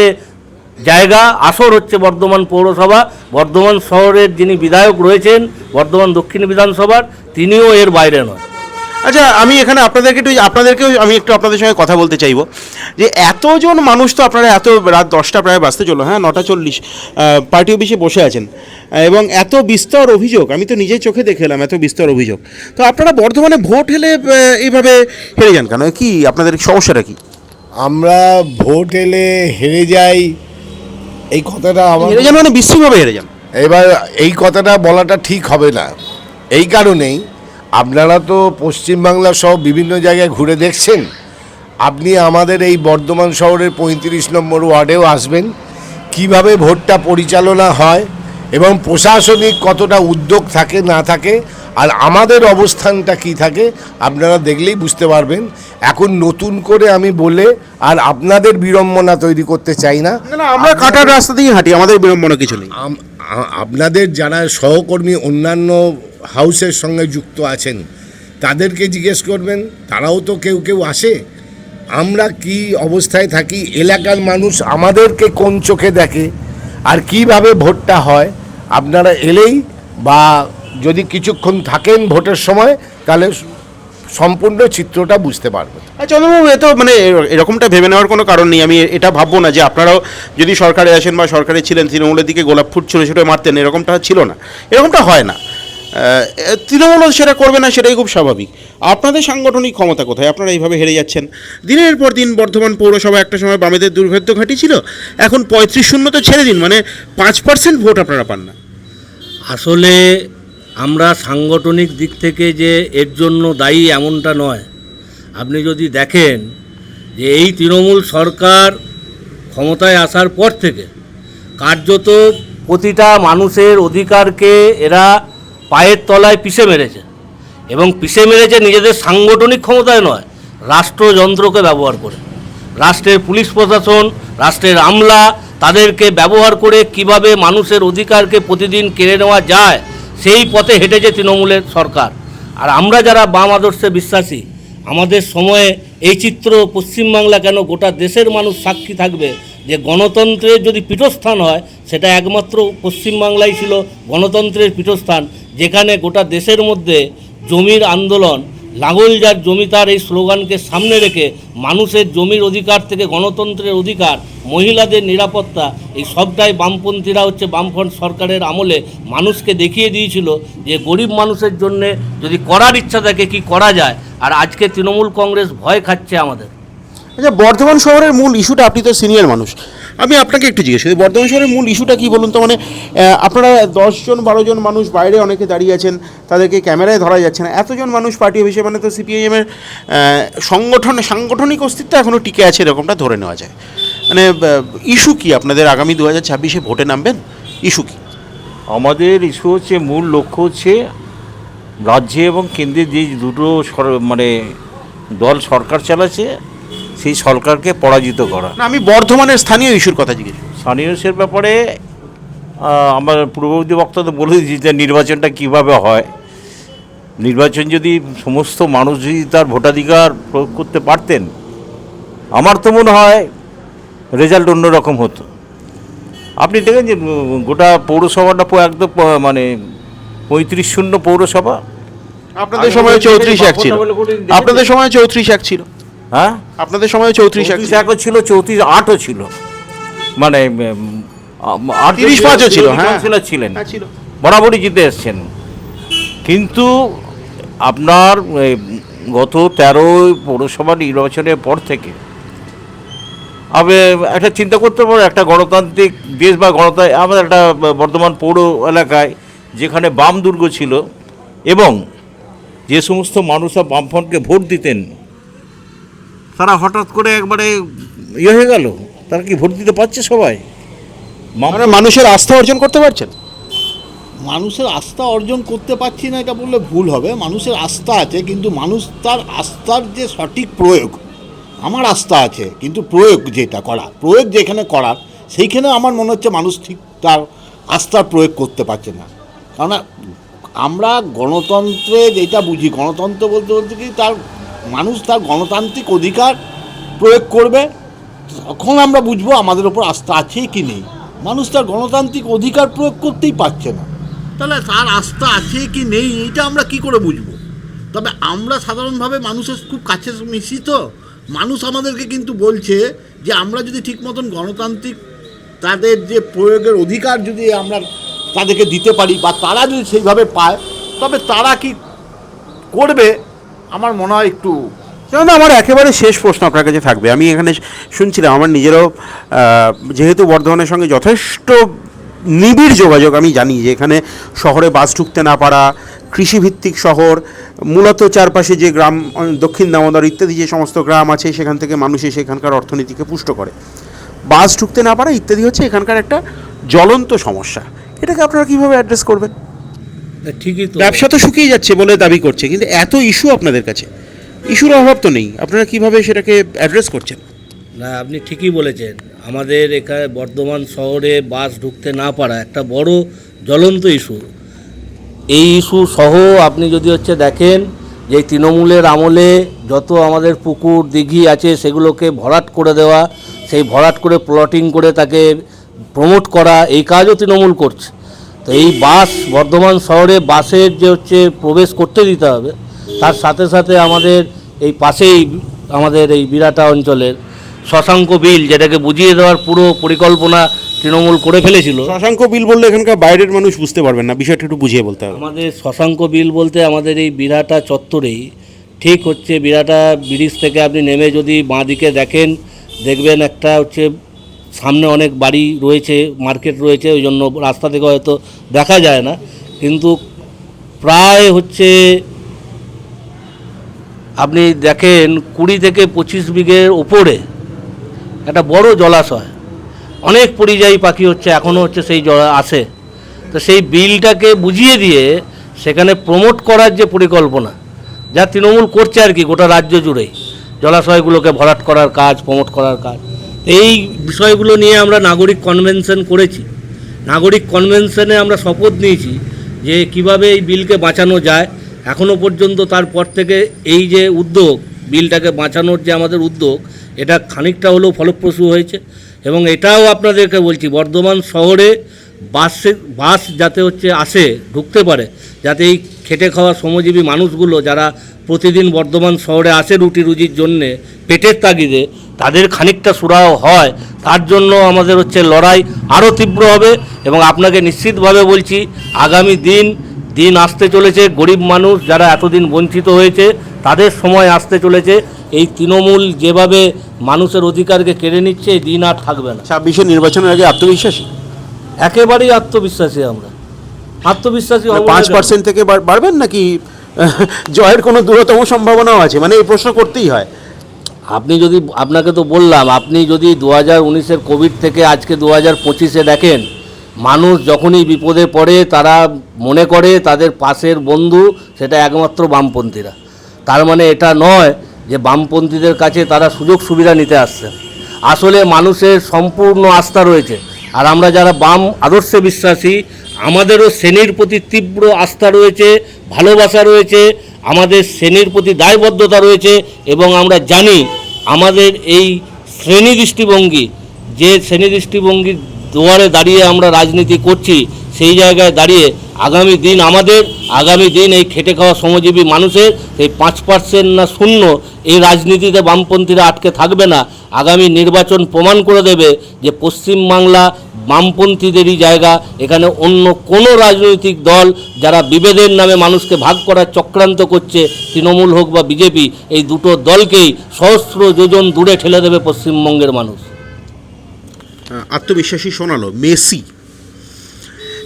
জায়গা, আসর হচ্ছে বর্ধমান পৌরসভা। বর্ধমান শহরের যিনি বিধায়ক রয়েছেন বর্ধমান দক্ষিণ বিধানসভার, তিনিও এর বাইরে নয়। আচ্ছা, আমি এখানে আপনাদেরকেও আমি একটু আপনাদের সঙ্গে কথা বলতে চাইবো যে এতজন মানুষ তো আপনারা এত রাত 10টা প্রায় বাজতে চলো, হ্যাঁ 9:40 পার্টি অফিসে বসে আছেন এবং এত বিস্তর অভিযোগ, আমি তো নিজেই চোখে দেখে এলাম এত বিস্তর অভিযোগ, তো আপনারা বর্ধমানে ভোট হেলে এইভাবে হেরে যান কেন? কি আপনাদের সমস্যাটা কি? আমরা ভোট এলে হেরে যাই, এই কথাটা আমার হেরে যান মানে বিশ্রীভাবে হেরে যান? এবার এই কথাটা বলাটা ঠিক হবে না। এই কারণেই আপনারা তো পশ্চিমবাংলা সহ বিভিন্ন জায়গায় ঘুরে দেখছেন, আপনি আমাদের এই বর্ধমান শহরের 35 নম্বর ওয়ার্ডেও আসবেন, কিভাবে ভোটটা পরিচালনা হয় এবং প্রশাসনিক কতটা উদ্যোগ থাকে না থাকে আর আমাদের অবস্থানটা কি থাকে আপনারা দেখলেই বুঝতে পারবেন। এখন নতুন করে আমি বলে আর আপনাদের বিড়ম্বনা তৈরি করতে চাই না। না, আমরা কাটার রাস্তা দিয়ে হাঁটি, আমাদের বিড়ম্বনা কিছু নেই। আপনাদের যারা সহকর্মী অন্যান্য হাউসের সঙ্গে যুক্ত আছেন তাদেরকে জিজ্ঞেস করবেন, তারাও তো কেউ কেউ আসে। আমরা কি অবস্থায় থাকি, এলাকার মানুষ আমাদেরকে কোন চোখে দেখে আর কিভাবে ভোটটা হয়, আপনারা এলেই বা যদি কিছুক্ষণ থাকেন ভোটের সময় তাহলে সম্পূর্ণ চিত্রটা বুঝতে পারবেন। চন্দ্রবাবু, এ তো মানে এরকমটা ভেবে নেওয়ার কোনো কারণ নেই। আমি এটা ভাববো না যে আপনারাও যদি সরকারে আসেন বা সরকারে ছিলেন তৃণমূলের দিকে গোলাপ ফুট ছোটো ছোটো মারতেন, এরকমটা ছিল না, এরকমটা হয় না। তৃণমূলও সেটা করবে না, সেটাই খুব স্বাভাবিক। আপনাদের সাংগঠনিক ক্ষমতা কোথায়? আপনারা এইভাবে হেরে যাচ্ছেন দিনের পর দিন। বর্ধমান পৌরসভা একটা সময় বামেদের দুর্ভেদ্য ঘাঁটি ছিল, এখন 35-0 তো ছেড়ে দিন, মানে 5% ভোট আপনারা পান না। আসলে আমরা সাংগঠনিক দিক থেকে যে এর জন্য দায়ী এমনটা নয়। আপনি যদি দেখেন যে এই তৃণমূল সরকার ক্ষমতায় আসার পর থেকে কার্যত প্রতিটা মানুষের অধিকারকে এরা পায়ের তলায় পিষে মেরেছে, এবং পিষে মেরেছে নিজেদের সাংগঠনিক ক্ষমতায় নয়, রাষ্ট্রযন্ত্রকে ব্যবহার করে। রাষ্ট্রের পুলিশ প্রশাসন, রাষ্ট্রের আমলা, তাদেরকে ব্যবহার করে কিভাবে মানুষের অধিকারকে প্রতিদিন কেড়ে নেওয়া যায় সেই পথে হেঁটেছে তৃণমূলের সরকার। আর আমরা যারা বাম আদর্শে বিশ্বাসী, আমাদের সময়ে এই চিত্র পশ্চিমবাংলা কেন গোটা দেশের মানুষ সাক্ষী থাকবে যে গণতন্ত্রের যদি পীঠস্থান হয় সেটা একমাত্র পশ্চিমবাংলাই ছিল গণতন্ত্রের পীঠস্থান, যেখানে গোটা দেশের মধ্যে জমির আন্দোলন, লাঙল যার জমি তার এই স্লোগানকে সামনে রেখে মানুষের জমির অধিকার থেকে গণতন্ত্রের অধিকার, মহিলাদের নিরাপত্তা, এই সবটাই বামপন্থীরা বামফ্রন্ট সরকারের আমলে মানুষকে দেখিয়ে দিয়েছিল যে গরিব মানুষের জন্যে যদি করার ইচ্ছা থাকে কি করা যায়। আর আজকে তৃণমূল কংগ্রেস ভয় খাচ্ছে আমাদের। আচ্ছা, বর্ধমান শহরের মূল ইস্যুটা, আপনি তো সিনিয়র মানুষ, আমি আপনাকে একটু জিজ্ঞেস করি, বর্ধমান শহরের মূল ইস্যুটা কী বলুন তো? মানে আপনারা 10-12 মানুষ বাইরে অনেকে দাঁড়িয়ে আছেন, তাদেরকে ক্যামেরায় ধরা যাচ্ছে না, এতজন মানুষ পার্টি অফিসে, মানে তো সিপিআইএমের সাংগঠনিক অস্তিত্ব এখনও টিকে আছে এরকমটা ধরে নেওয়া যায়। মানে ইস্যু কি আপনাদের? আগামী 2026-এ ভোটে নামবেন, ইস্যু কি? আমাদের ইস্যু হচ্ছে, মূল লক্ষ্য হচ্ছে রাজ্যে এবং কেন্দ্রে যে দুটো মানে দল সরকার চালাচ্ছে সেই সরকারকে পরাজিত করা। না, আমি বর্ধমানের স্থানীয় ইস্যুর কথা জিজ্ঞেস করছি। স্থানীয় ইস্যুর ব্যাপারে আমার পূর্ববর্তী বক্তব্য বলে দিয়েছি যে নির্বাচনটা কীভাবে হয়। নির্বাচন যদি সমস্ত মানুষ যদি তার ভোটাধিকার প্রয়োগ করতে পারতেন, আমার তো মনে হয় রেজাল্ট অন্যরকম হতো। আপনি দেখেন যে গোটা পৌরসভাটা একদম মানে 35-0 পৌরসভা। আপনাদের সময় 34-1 ছিল, আপনাদের সময় 34-1 ছিল, হ্যাঁ আপনাদের সময় 34-1 ছিল, 34-8ও ছিল, মানে 30-5 ছিল, হ্যাঁ ছিলেন, ছিল, বরাবরই জিতে এসছেন। কিন্তু আপনার গত 13 পৌরসভা নির্বাচনের পর থেকে আমি একটা চিন্তা করতে পারো, একটা গণতান্ত্রিক দেশ বা আমাদের একটা বর্ধমান পৌর এলাকায় যেখানে বাম দুর্গ ছিল এবং যে সমস্ত মানুষরা বামফ্রন্টকে ভোট দিতেন তারা হঠাৎ করে একবারে হয়ে গেল, তারা কি ভোট দিতে পারছে সবাই? মানে মানুষের আস্থা অর্জন করতে পারছেন? মানুষের আস্থা অর্জন করতে পারছি না এটা বললে ভুল হবে। মানুষের আস্থা আছে, কিন্তু মানুষ তার আস্থার যে সঠিক প্রয়োগ, আমার আস্থা আছে কিন্তু প্রয়োগ যেখানে করার সেইখানে আমার মনে হচ্ছে মানুষ ঠিক তার আস্থার প্রয়োগ করতে পারছে না। কারণ আমরা গণতন্ত্রে যেটা বুঝি, গণতন্ত্র বলতে বলতে কি মানুষ তার গণতান্ত্রিক অধিকার প্রয়োগ করবে, তখন আমরা বুঝবো আমাদের ওপর আস্থা আছে কি নেই। মানুষ তার গণতান্ত্রিক অধিকার প্রয়োগ করতেই পারছে না, তাহলে তার আস্থা আছে কি নেই এইটা আমরা কি করে বুঝবো? তবে আমরা সাধারণভাবে মানুষের খুব কাছে মিশি, তো মানুষ আমাদেরকে কিন্তু বলছে যে আমরা যদি ঠিক মতন গণতান্ত্রিক তাদের যে প্রয়োগের অধিকার যদি আমরা তাদেরকে দিতে পারি বা তারা যদি সেইভাবে পায়, তবে তারা কি করবে আমার মনে হয় একটু। যেমন আমার একেবারে শেষ প্রশ্ন আপনার কাছে থাকবে। আমি এখানে শুনছিলাম, আমার নিজেরও যেহেতু বর্ধমানের সঙ্গে যথেষ্ট নিবিড় যোগাযোগ, আমি জানি যে এখানে শহরে বাস ঢুকতে না পারা, কৃষিভিত্তিক শহর, মূলত চারপাশে যে গ্রাম, দক্ষিণ দামোদর ইত্যাদি যে সমস্ত গ্রাম আছে, সেখান থেকে মানুষ এসে এখানকার অর্থনীতিকে পুষ্ট করে। বাস ঢুকতে না পারা ইত্যাদি হচ্ছে এখানকার একটা জ্বলন্ত সমস্যা। এটাকে আপনারা কীভাবে অ্যাড্রেস করবেন? ঠিকই তো, ব্যবসা তো শুকিয়ে যাচ্ছে বলে দাবি করছে, কিন্তু এত ইস্যু আপনাদের কাছে, ইস্যুর অভাব তো নেই, আপনারা কীভাবে সেটাকে অ্যাড্রেস করছেন? না আপনি ঠিকই বলেছেন, আমাদের এখানে বর্ধমান শহরে বাস ঢুকতে না পারা একটা বড় জ্বলন্ত ইস্যু। এই ইস্যু সহ আপনি যদি দেখেন যে তৃণমূলের আমলে যত আমাদের পুকুর দিঘি আছে সেগুলোকে ভরাট করে দেওয়া, সেই ভরাট করে প্লটিং করে তাকে প্রমোট করা, এই কাজও তৃণমূল করছে। তো এই বাস বর্ধমান শহরে বাসের যে প্রবেশ করতে দিতে হবে, তার সাথে সাথে আমাদের এই পাশেই আমাদের এই বিরাটা অঞ্চলের শশাঙ্ক বিল, যেটাকে বুঝিয়ে দেওয়ার পুরো পরিকল্পনা তৃণমূল করে ফেলেছিল। শশাঙ্ক বিল বললে এখানকার বাইরের মানুষ বুঝতে পারবেন না, বিষয়টা একটু বুঝিয়ে বলতে হবে। আমাদের শশাঙ্ক বিল বলতে আমাদের এই বিরাটা চত্বরেই ঠিক বিরাটা ব্রিজ থেকে আপনি নেমে যদি বাঁ দিকে দেখেন, দেখবেন একটা সামনে অনেক বাড়ি রয়েছে, মার্কেট রয়েছে, ওই জন্য রাস্তা থেকে হয়তো দেখা যায় না, কিন্তু প্রায় আপনি দেখেন 20 থেকে 25 বিঘের ওপরে একটা বড় জলাশয়, অনেক পরিযায়ী পাখি এখনও সেই আসে। তো সেই বিলটাকে বুঝিয়ে দিয়ে সেখানে প্রমোট করার যে পরিকল্পনা, যা তৃণমূল করছে আর কি গোটা রাজ্য জুড়েই, জলাশয়গুলোকে ভরাট করার কাজ, প্রমোট করার কাজ, এই বিষয়গুলো নিয়ে আমরা নাগরিক কনভেনশন করেছি। নাগরিক কনভেনশনে আমরা শপথ নিয়েছি যে কিভাবে এই বিলকে বাঁচানো যায়। এখনও পর্যন্ত তারপর থেকে এই যে উদ্যোগ, বিলটাকে বাঁচানোর যে আমাদের উদ্যোগ, এটা খানিকটা হলেও ফলপ্রসূ হয়েছে। এবং এটাও আপনাদেরকে বলছি, বর্ধমান শহরে বাস যাতে আসে, ঢুকতে পারে, যাতে এই খেটে খাওয়া শ্রমজীবী মানুষগুলো যারা প্রতিদিন বর্ধমান শহরে আসে রুটি রুজির জন্যে, পেটের তাগিদে, তাদের খানিকটা সুরাহ হয়, তার জন্য আমাদের লড়াই আরও তীব্র হবে। এবং আপনাকে নিশ্চিতভাবে বলছি, আগামী দিন আসতে চলেছে, গরিব মানুষ যারা এতদিন বঞ্চিত হয়েছে তাদের সময় আসতে চলেছে। এই তৃণমূল যেভাবে মানুষের অধিকারকে কেড়ে নিচ্ছে, এই দিন আর থাকবে না। 26-এর নির্বাচনের আগে আত্মবিশ্বাসী? একেবারেই আত্মবিশ্বাসী আমরা, আত্মবিশ্বাসী। 5% থেকে বাড়বেন নাকি জয়ের কোনো দূরতম সম্ভাবনাও আছে? মানে এই প্রশ্ন করতেই হয়। আপনাকে তো বললাম, আপনি যদি 2019-এর কোভিড থেকে আজকে 2025-এ দেখেন, মানুষ যখনই বিপদে পড়ে তারা মনে করে তাদের পাশের বন্ধু সেটা একমাত্র বামপন্থীরা। তার মানে এটা নয় যে বামপন্থীদের কাছে তারা সুযোগ সুবিধা নিতে আসছে। আসলে মানুষের সম্পূর্ণ আস্থা রয়েছে, আর আমরা যারা বাম আদর্শে বিশ্বাসী, আমাদেরও শ্রেণীর প্রতি তীব্র আস্থা রয়েছে, ভালোবাসা রয়েছে, আমাদের শ্রেণীর প্রতি দায়বদ্ধতা রয়েছে। এবং আমরা জানি আমাদের এই শ্রেণী দৃষ্টিভঙ্গি, যে শ্রেণী দৃষ্টিভঙ্গির দুয়ারে দাঁড়িয়ে আমরা রাজনীতি করছি, সেই জায়গায় দাঁড়িয়ে আগামী দিন এই খেটে খাওয়া শ্রমজীবী মানুষের এই 5% না 0 এই রাজনীতিতে বামপন্থীরা আটকে থাকবে না। আগামী নির্বাচন প্রমাণ করে দেবে যে পশ্চিমবাংলা বামপন্থীদেরই জায়গা। এখানে অন্য কোনো রাজনৈতিক দল যারা বিভেদের নামে মানুষকে ভাগ করার চক্রান্ত করছে, তৃণমূল হোক বা বিজেপি, এই দুটো দলকেই সহস্র যোজন দূরে ঠেলে দেবে পশ্চিমবঙ্গের মানুষ। আত্মবিশ্বাসী শোনালো মেসি,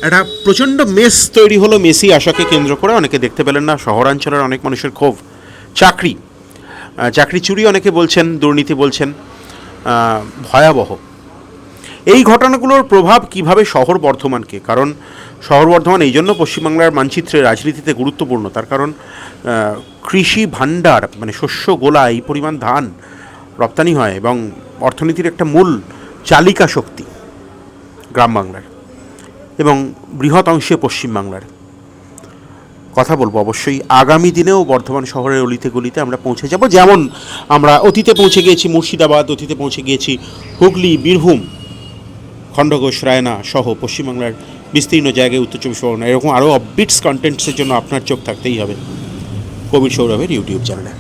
একটা প্রচণ্ড মেস তৈরি হলো মেসি আশাকে কেন্দ্র করে। অনেকে দেখতে পেলেন না, শহরাঞ্চলের অনেক মানুষের ক্ষোভ। চাকরি চুরি অনেকে বলছেন, দুর্নীতি বলছেন, ভয়াবহ। এই ঘটনাগুলোর প্রভাব কিভাবে শহর বর্ধমানকে, কারণ শহর বর্ধমান এই জন্য পশ্চিমবাংলার মানচিত্রে রাজনীতিতে গুরুত্বপূর্ণ, তার কারণ কৃষি ভাণ্ডার, মানে শস্য গোলা, এই পরিমাণ ধান রপ্তানি হয় এবং অর্থনীতির একটা মূল চালিকা শক্তি গ্রাম বাংলার এবং বৃহৎ অংশে পশ্চিমবাংলার। কথা বলবো অবশ্যই আগামী দিনেও বর্ধমান শহরের অলিতে গলিতে আমরা পৌঁছে যাব, যেমন আমরা অতীতে পৌঁছে গিয়েছি মুর্শিদাবাদ, অতীতে পৌঁছে গিয়েছি হুগলি, বীরভূম, খণ্ডঘোষ, রায়না সহ পশ্চিমবাংলার বিস্তীর্ণ জায়গায়, উত্তর চব্বিশ পরগনা। এরকম আরও আপবিটস কন্টেন্টসের জন্য আপনার চোখ থাকতেই হবে প্রবীর সৌরভের ইউটিউব চ্যানেলে।